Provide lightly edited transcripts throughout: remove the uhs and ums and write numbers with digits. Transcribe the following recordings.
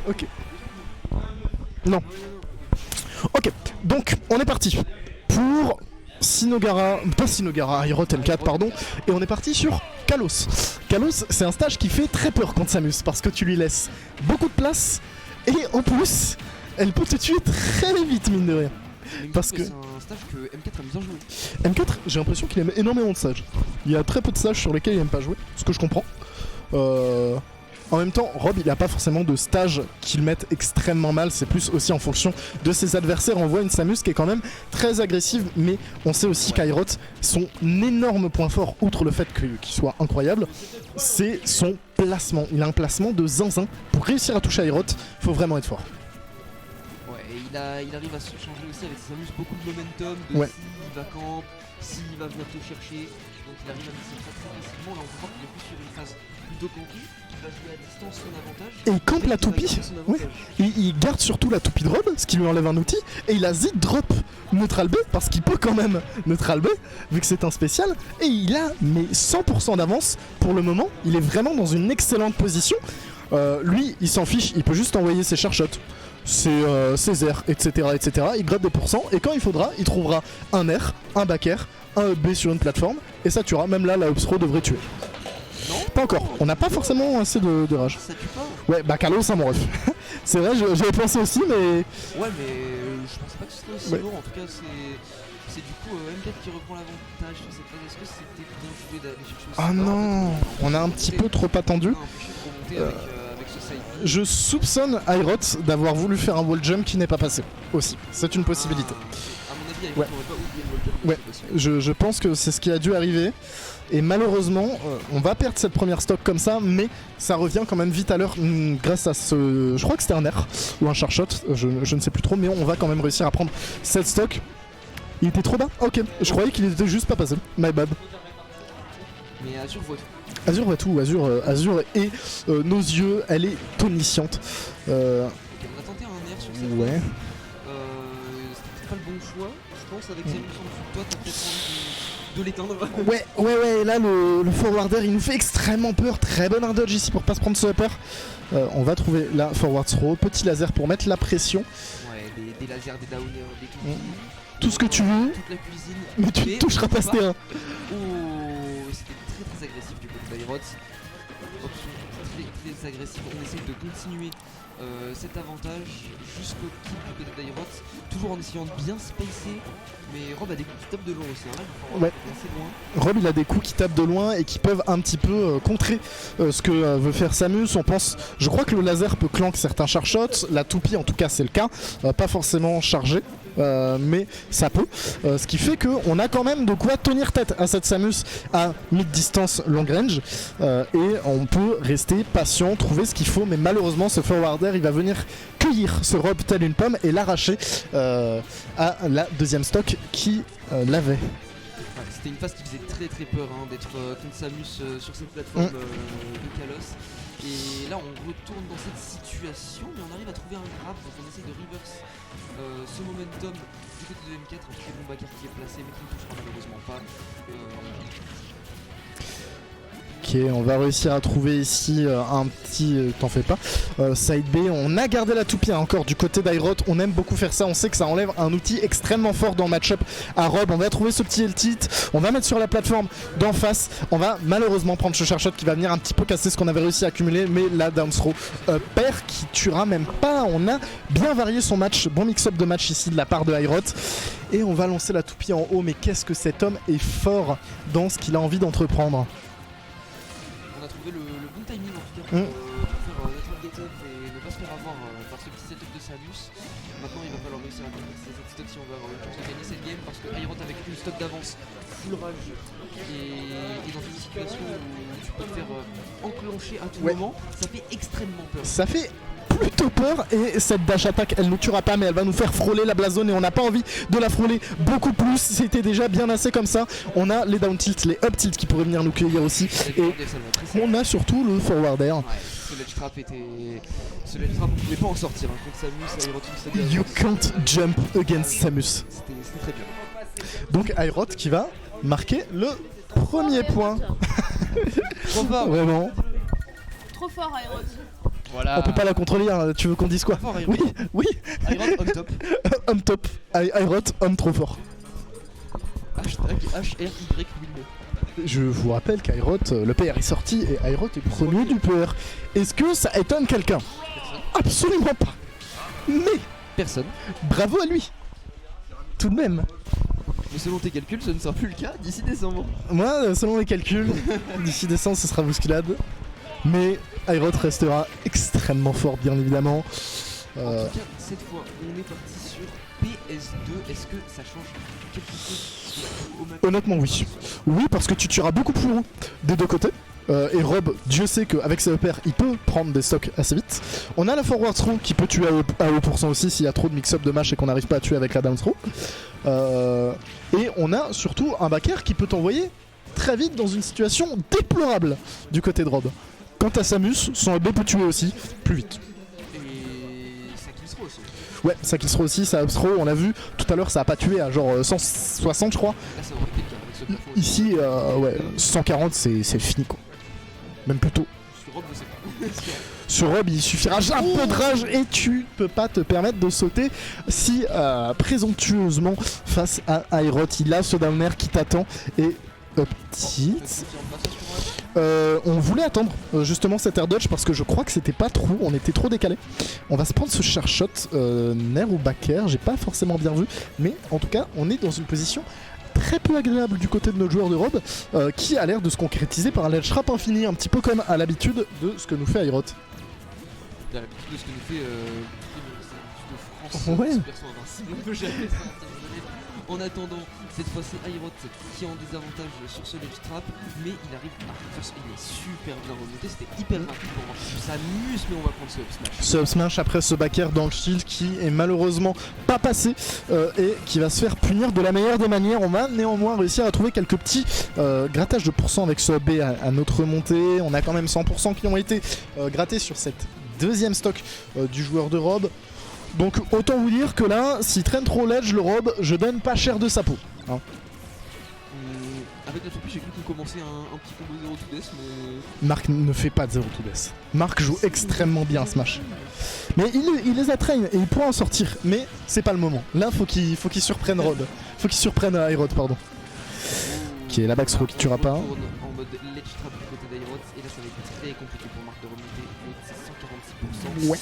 Ok. Non. Ok, donc on est parti pour Sinogara, pas Sinogara, Airot L4 pardon, et on est parti sur Kalos. Kalos, c'est un stage qui fait très peur contre Samus parce que tu lui laisses beaucoup de place et en plus, elle peut te tuer très vite mine de rien. Parce que c'est un stage que M4 aime bien jouer. M4, j'ai l'impression qu'il aime énormément de stages. Il y a très peu de stages sur lesquels il aime pas jouer, ce que je comprends. En même temps, Rob, il a pas forcément de stage qui le mettent extrêmement mal, c'est plus aussi en fonction de ses adversaires. On voit une Samus qui est quand même très agressive, mais on sait aussi qu'Airot, son énorme point fort, outre le fait qu'il soit incroyable, c'est son placement. Il a un placement de zinzin. Pour réussir à toucher Airot, faut vraiment être fort. Ouais, et il arrive à se changer aussi avec ses Samus, beaucoup de momentum, de Ouais. s'il va camp, s'il va venir te chercher. Donc il arrive à mixer ça très facilement. Là on comprend qu'il est plus sur une phase plutôt campée. Il va jouer à distance son avantage. Et il campe la toupie. Ouais. Il garde surtout la toupie de Rob, ce qui lui enlève un outil, et il a zit drop neutral B, parce qu'il peut quand même neutral B, vu que c'est un spécial, et il a mais 100% d'avance pour le moment. Il est vraiment dans une excellente position. Lui, il s'en fiche, il peut juste envoyer ses char shots, ses airs, etc., etc. Il gratte des pourcents, et quand il faudra, il trouvera un R, un back air, un up B sur une plateforme, et ça tuera. Même là, la Upsro devrait tuer. Non, pas encore, on n'a pas forcément assez de rage. Ça tue pas. Ouais, bah Kalos, hein, mon ref. C'est vrai, j'avais pensé aussi, mais. Ouais, mais je pensais pas que ce serait aussi lourd. En tout cas, c'est du coup M4 qui reprend l'avantage sur cette phase. Est-ce que c'était bien joué d'aller chercher aussi Ah non, on a un petit peu trop attendu. Avec ce side. Je soupçonne Airot d'avoir voulu faire un wall jump qui n'est pas passé aussi. C'est une possibilité. À mon avis, Airot Ouais. n'aurait pas oublié le wall jump. Ouais, je pense que c'est ce qui a dû arriver. Et malheureusement, on va perdre cette première stock comme ça, mais ça revient quand même vite à l'heure grâce à ce. Je crois que c'était un air ou un char shot, je ne sais plus trop, mais on va quand même réussir à prendre cette stock. Il était trop bas. Ok, je croyais qu'il était juste pas passé. My bad. Mais Azure voit tout. Azure voit tout. Azure et nos yeux, elle est tonifiante. Ok, on a tenté un air sur cette Ouais. phase. C'était pas le bon choix, je pense, avec Samus en dessous de toi, t'as peut-être envie de l'éteindre. Ouais, là le forwarder il nous fait extrêmement peur. Très bon dodge ici pour pas se prendre ce upper. On va trouver la forward throw, petit laser pour mettre la pression. Ouais, des lasers, des downers, des tout. Tout ce que tu veux, Toute la cuisine. mais tu ne toucheras pas ce terrain. Oh, c'était très agressif du côté d'Airot. Option très agressive. On essaye de continuer cet avantage jusqu'au kill du côté d'Airot. Toujours en essayant de bien spacer. Mais Rob a des coups qui tapent de loin aussi. Hein. Ouais. Assez loin. Rob il a des coups qui tapent de loin et qui peuvent un petit peu contrer ce que veut faire Samus. On pense, je crois que le laser peut clank certains char shots, la toupie en tout cas c'est le cas, pas forcément chargé. Mais ça peut, ce qui fait qu'on a quand même de quoi tenir tête à cette Samus à mid-distance long range et on peut rester patient, trouver ce qu'il faut, mais malheureusement ce forwarder il va venir cueillir ce Rob tel une pomme et l'arracher à la deuxième stock qui l'avait. Ouais, c'était une phase qui faisait très peur d'être contre Samus sur cette plateforme de Kalos. Et là on retourne dans cette situation, mais on arrive à trouver un grab, donc on essaie de reverse ce momentum du côté de M4, un très bon backer qui est placé mais qui ne touchera malheureusement pas. Ok, on va réussir à trouver ici un petit... t'en fais pas. Side B, on a gardé la toupie encore du côté d'Airot. On aime beaucoup faire ça, on sait que ça enlève un outil extrêmement fort dans le match-up à Rob. On va trouver ce petit L-tit, on va mettre sur la plateforme d'en face. On va malheureusement prendre ce char shot qui va venir un petit peu casser ce qu'on avait réussi à accumuler. Mais la down throw pair qui tuera même pas. On a bien varié son match, bon mix-up de match ici de la part de Airot. Et on va lancer la toupie en haut. Mais qu'est-ce que cet homme est fort dans ce qu'il a envie d'entreprendre. On a trouvé le bon timing en tout cas pour faire un network get up et ne pas se faire avoir par ce petit setup de Samus. Maintenant il va falloir réussir à gagner cette stock si on veut avoir une chance de gagner cette game parce que Airot avec une stock d'avance full rage et dans une situation où tu peux te faire enclencher à tout moment, ça fait extrêmement peur. Ça fait plutôt peur et cette dash attack elle nous tuera pas mais elle va nous faire frôler la blast zone et on n'a pas envie de la frôler beaucoup plus, c'était déjà bien assez comme ça. On a les down tilt, les up tilt qui pourraient venir nous cueillir aussi et on a surtout le forward air. Ouais, ce ledge trap on pouvait pas en sortir contre Samus, Airot You can't jump against Samus. C'était très bien. Donc Airot qui va marquer le premier point. Trop fort. Vraiment. Trop fort, Airot. Voilà. On peut pas la contrôler, tu veux qu'on dise quoi? Fort, Oui, oui. Iron on top. Homme top. Airot, homme trop fort. Hashtag HRY Wilmer. Je vous rappelle qu'Airot, le PR est sorti et Airot est premier du PR. Est-ce que ça étonne quelqu'un? Personne. Absolument pas. Mais Personne. bravo à lui. Tout de même. Mais selon tes calculs, ce ne sera plus le cas d'ici décembre. Moi, selon les calculs, d'ici décembre, ce sera bousculade. Mais Airot restera extrêmement fort, bien évidemment. En tout cas, cette fois, on est parti sur PS2. Est-ce que ça change quelque chose au match? Honnêtement, oui. Oui, parce que tu tueras beaucoup plus haut des deux côtés. Et Rob, Dieu sait qu'avec ses repères, il peut prendre des stocks assez vite. On a la forward throw qui peut tuer à haut % aussi s'il y a trop de mix-up de match et qu'on n'arrive pas à tuer avec la down throw. Et on a surtout un backer qui peut t'envoyer très vite dans une situation déplorable du côté de Rob. Quant à Samus, son AB peut tuer aussi plus vite. Et ça kill throw aussi. Ouais, ça kill throw aussi, ça up throw, on l'a vu tout à l'heure, ça a pas tué à genre 160 je crois. Là, ça aurait été le cas avec ce plafond. Ici, ouais, 140 c'est fini quoi. Même plus tôt. Sur Rob, je sais pas. Sur Rob, il suffira un peu de rage et tu peux pas te permettre de sauter si présomptueusement face à Airot. Il a ce down air qui t'attend et petite. On voulait attendre justement cet air dodge parce que je crois que c'était pas trop, on était trop décalé. On va se prendre ce char shot Nair ou backer, j'ai pas forcément bien vu, mais en tout cas on est dans une position très peu agréable du côté de notre joueur de Rob qui a l'air de se concrétiser par un ledge trap infini, un petit peu comme à l'habitude de ce que nous fait Airot. À l'habitude de ce que nous fait de France, Ouais. ce perso invincible, on peut jamais ça. En attendant, cette fois c'est Airot qui est en désavantage sur ce ledge trap, mais il arrive à faire ce... Il est super bien remonté, c'était hyper rapide pour voir. Ça amuse, mais on va prendre ce up smash. Ce up smash après ce backer dans le shield qui est malheureusement pas passé et qui va se faire punir de la meilleure des manières. On va néanmoins réussir à trouver quelques petits grattages de pourcents avec ce B à notre remontée. On a quand même 100% qui ont été grattés sur cette deuxième stock du joueur de Rob. Donc autant vous dire que là, s'il traîne trop ledge le Rob, je donne pas cher de sa peau. Hein. Avec la toupie, j'ai cru qu'on commençait un petit combo 0 to death, mais... Marc ne fait pas de 0 to death. Marc joue extrêmement bien ce match. Mais il les a train et il pourra en sortir. Mais c'est pas le moment. Là, faut qu'il surprenne Rod. Faut qu'il surprenne Airot, pardon. Qui est la back throw qui tuera pas. On retourne en mode ledge trap du côté d'Airot, et là ça va être très compliqué pour Marc de remonter. C'est 146%. Ouais.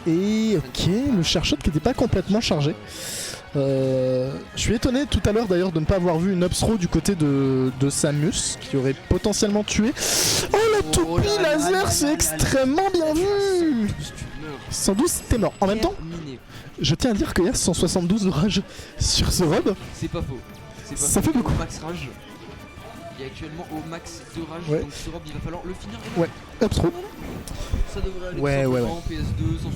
Et ok, le char shot qui n'était pas complètement chargé. Je suis étonné tout à l'heure d'ailleurs de ne pas avoir vu une up throw du côté de Samus qui aurait potentiellement tué. Oh la toupie laser, c'est extrêmement bien vu. 112 c'était mort. En même temps, je tiens à dire qu'il y a 172 de rage sur ce Rob. C'est pas faux. Ça fait beaucoup. Max rage. Il est actuellement au max de rage, ouais. donc ce Rob il va falloir le finir. Ouais, up throw. Ça devrait aller ouais. PS2, 172.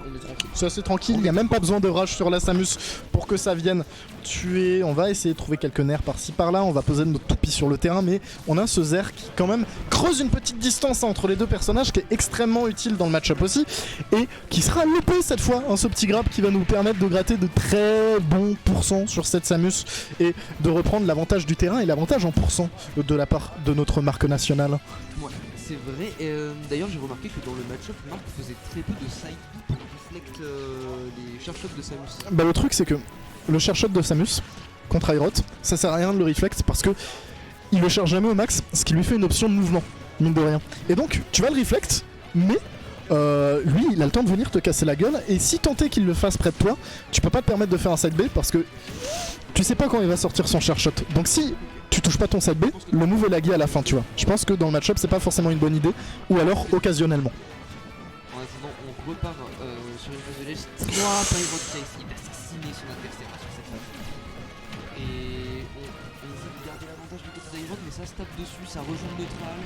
On est tranquille. C'est assez tranquille, il n'y a même pas besoin de rage sur la Samus pour que ça vienne tuer. On va essayer de trouver quelques nerfs par-ci par-là, on va poser notre toupie sur le terrain, mais on a ce Zer qui quand même creuse une petite distance entre les deux personnages qui est extrêmement utile dans le match-up aussi, et qui sera loupé cette fois, hein, ce petit grab qui va nous permettre de gratter de très bons pourcents sur cette Samus et de reprendre l'avantage du terrain et l'avantage en pourcent de la part de notre marque nationale. Ouais, c'est vrai. D'ailleurs j'ai remarqué que dans le match-up, Marc faisait très peu de side pour reflect les char shots de Samus. Bah le truc c'est que le char shot de Samus contre Airot, ça sert à rien de le reflect parce que il le charge jamais au max, ce qui lui fait une option de mouvement, mine de rien. Et donc tu vas le reflect, mais lui il a le temps de venir te casser la gueule, et si tant est qu'il le fasse près de toi, tu peux pas te permettre de faire un side B parce que tu sais pas quand il va sortir son char shot. Donc si tu touches pas ton side B, le move est lagué à la fin, tu vois. Je pense que dans le match-up c'est pas forcément une bonne idée, ou alors occasionnellement. En attendant, on repart sur une phase de ledge. 3 Airot qui a essayé d'assassiner son adversaire sur cette phase. Et on essaie de garder l'avantage du côté d'Airot, mais ça se tape dessus, ça rejoint le neutral.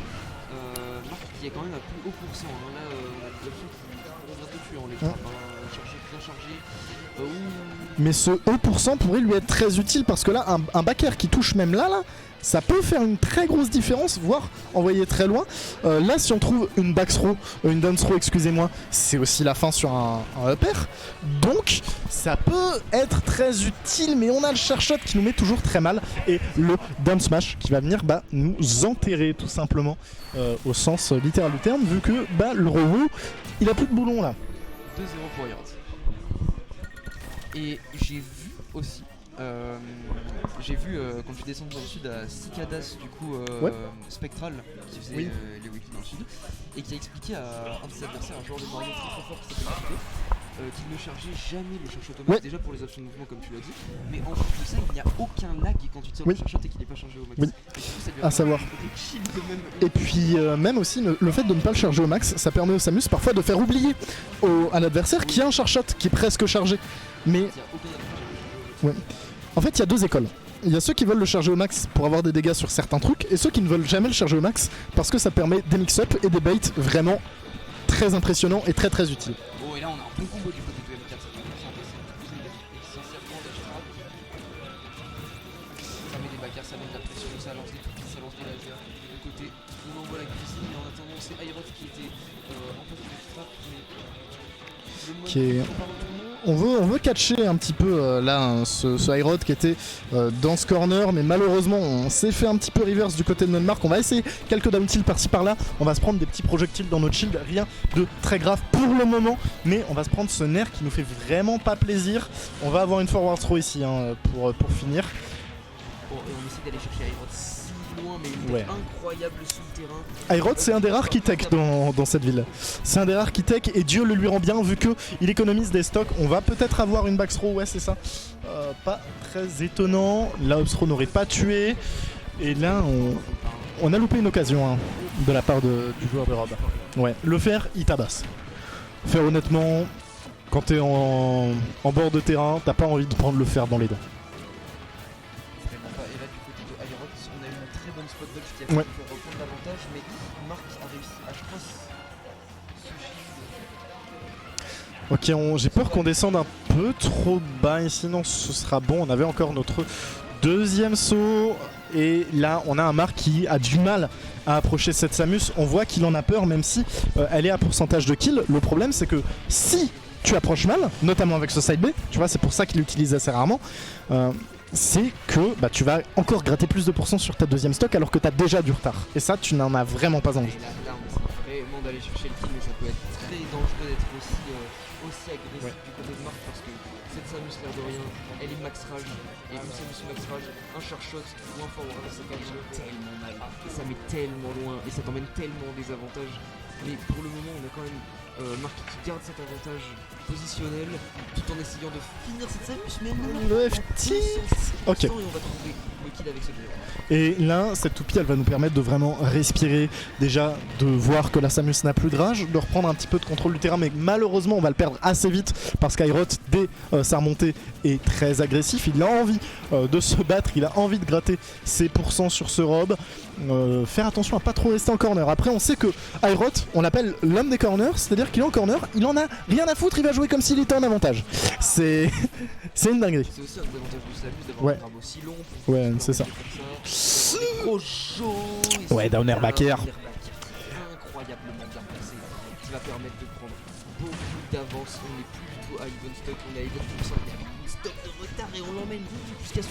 Marc qui est quand même à plus haut pourcent. Hein. Là, on a des options qui vont te tuer en les frappes. Bien chargé. Mais ce 1% pourrait lui être très utile parce que là, un backer qui touche même là, ça peut faire une très grosse différence, voire envoyer très loin. Là, si on trouve une back throw, une down throw, excusez-moi, c'est aussi la fin sur un upper. Donc, ça peut être très utile, mais on a le share shot qui nous met toujours très mal. Et le down smash qui va venir nous enterrer tout simplement, au sens littéral du terme, vu que le robot, il a plus de boulon là. 2-0 pour Iron. Et j'ai vu aussi, quand tu descends dans le sud à Cicadas du coup Spectral qui faisait les weekly dans le sud et qui a expliqué à un de ses adversaires, un joueur de Mario très fort qui s'appelle Mathieu, qu'il ne chargeait jamais le charge automatique déjà pour les options de mouvement comme tu l'as dit, mais en plus de ça il n'y a aucun lag quand tu tires le charge et qu'il n'est pas chargé au max. Oui. À savoir. Et puis même aussi le fait de ne pas le charger au max, ça permet au Samus parfois de faire oublier à l'adversaire qu'il y a un charge shot qui est presque chargé. Mais en fait il y a deux écoles. Il y a ceux qui veulent le charger au max pour avoir des dégâts sur certains trucs et ceux qui ne veulent jamais le charger au max parce que ça permet des mix-up et des baits vraiment très impressionnants et très très utiles. Oh et là on a un bon combo du côté de M4, ça met des backers, ça met de la pression, ça lance des trucs, ça lance des lasers. De côté, on envoie la cuisine et en attendant c'est Aeroth qui était en face de frappe mais on veut catcher un petit peu ce Aeroth qui était dans ce corner, mais malheureusement on s'est fait un petit peu reverse du côté de Nonmark. On va essayer quelques down tilts par-ci par-là, on va se prendre des petits projectiles dans notre shield, rien de très grave pour le moment, mais on va se prendre ce nerf qui nous fait vraiment pas plaisir. On va avoir une forward throw ici pour finir. Bon, et on essaie d'aller chercher Aeroth si loin, mais il est incroyable sous le terrain. Aeroth c'est un des rares qui tech dans cette ville. C'est un des rares qui tech et Dieu le lui rend bien vu qu'il économise des stocks. On va peut-être avoir une back throw, ouais c'est ça. Pas très étonnant. Là Upthrow n'aurait pas tué. Et là on a loupé une occasion de la part du joueur de Rob. Ouais, le fer il tabasse. Faire honnêtement, quand t'es en bord de terrain, t'as pas envie de prendre le fer dans les dents. Spot dodge qui a pu reprendre l'avantage, mais Marc a réussi à cross. Ok, j'ai peur qu'on descende un peu trop bas ici, non ce sera bon. On avait encore notre deuxième saut et là on a un Marc qui a du mal à approcher cette Samus. On voit qu'il en a peur même si elle est à pourcentage de kill. Le problème c'est que si tu approches mal, notamment avec ce side B, tu vois c'est pour ça qu'il l'utilise assez rarement, c'est que tu vas encore gratter plus de pourcents sur ta deuxième stock alors que tu as déjà du retard. Et ça, tu n'en as vraiment pas envie. Là on essaie vraiment d'aller chercher le kill, mais ça peut être très dangereux d'être aussi agressif du côté de Marc parce que cette Samus, l'air de rien, elle est max rage. Et une Samus max rage, un charge shot ou un forward, ça fait tellement mal. Et ça met tellement loin et ça t'emmène tellement des avantages. Mais pour le moment, on a quand même Marc qui garde cet avantage positionnel tout en essayant de finir cette Samus, mais le FT. Ok. Et on va trouver le kill avec ce jeu. Et là, cette toupie, elle va nous permettre de vraiment respirer, déjà de voir que la Samus n'a plus de rage, de reprendre un petit peu de contrôle du terrain, mais malheureusement, on va le perdre assez vite parce qu'Aeroth, dès sa remontée, est très agressif. Il a envie de se battre, il a envie de gratter ses pourcents sur ce robe. Faire attention à pas trop rester en corner. Après, on sait que Aeroth, on l'appelle l'homme des corners, c'est-à-dire qu'il est en corner, il en a rien à foutre, il va jouer comme s'il était en avantage. C'est une dinguerie. C'est aussi un des avantages de Samus d'avoir un grab aussi long. Ouais, c'est ça. Ouais, down air back air. Incroyablement bien placé, qui va permettre de prendre beaucoup d'avance. On n'est plus du tout à even stock, on est à even %, on a une stock de retard et on l'emmène jusqu'à 72%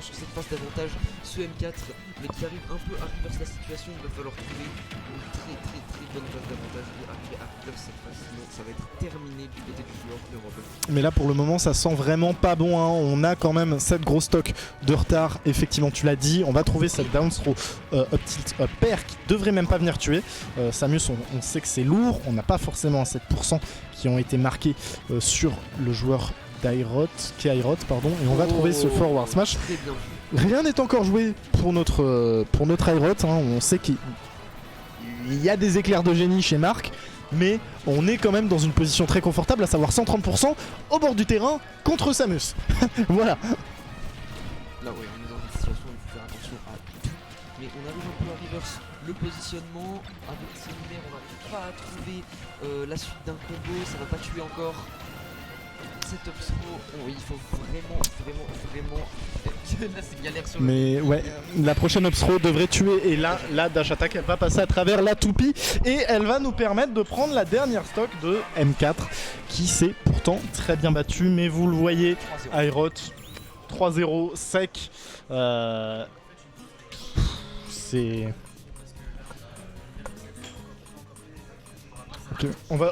sur cette phase d'avantage. Ce M4, mais qui arrive un peu à reverse la situation, il va falloir trouver une très bonne phase d'avantage et arriver à reverse cette phase, sinon ça va être terminé du côté du joueur de Rob. Mais là pour le moment ça sent vraiment pas bon, on a quand même cette grosse stock de retard, effectivement tu l'as dit, on va trouver cette down throw up tilt up pair qui devrait même pas venir tuer. Samus on sait que c'est lourd, on n'a pas forcément 7% qui ont été marqués sur le joueur d'Aeroth, et on va trouver ce forward smash. Rien n'est encore joué pour notre Aeroth, on sait qu'il y a des éclairs de génie chez Marc, mais on est quand même dans une position très confortable, à savoir 130% au bord du terrain contre Samus. Voilà. Là oui, on est dans une situation où il faut faire attention à tout, mais on arrive un peu à reverse le positionnement. Avec ces lumières, on n'arrive pas à trouver la suite d'un combo, ça va pas tuer encore. Cette up throw, il faut vraiment Là, c'est galère sur Mais ouais, la prochaine Upthrow devrait tuer. Et là, la dash attack, elle va passer à travers la toupie. Et elle va nous permettre de prendre la dernière stock de M4, qui s'est pourtant très bien battu. Mais vous le voyez, 3-0. Airot 3-0 sec. C'est... Ok, on va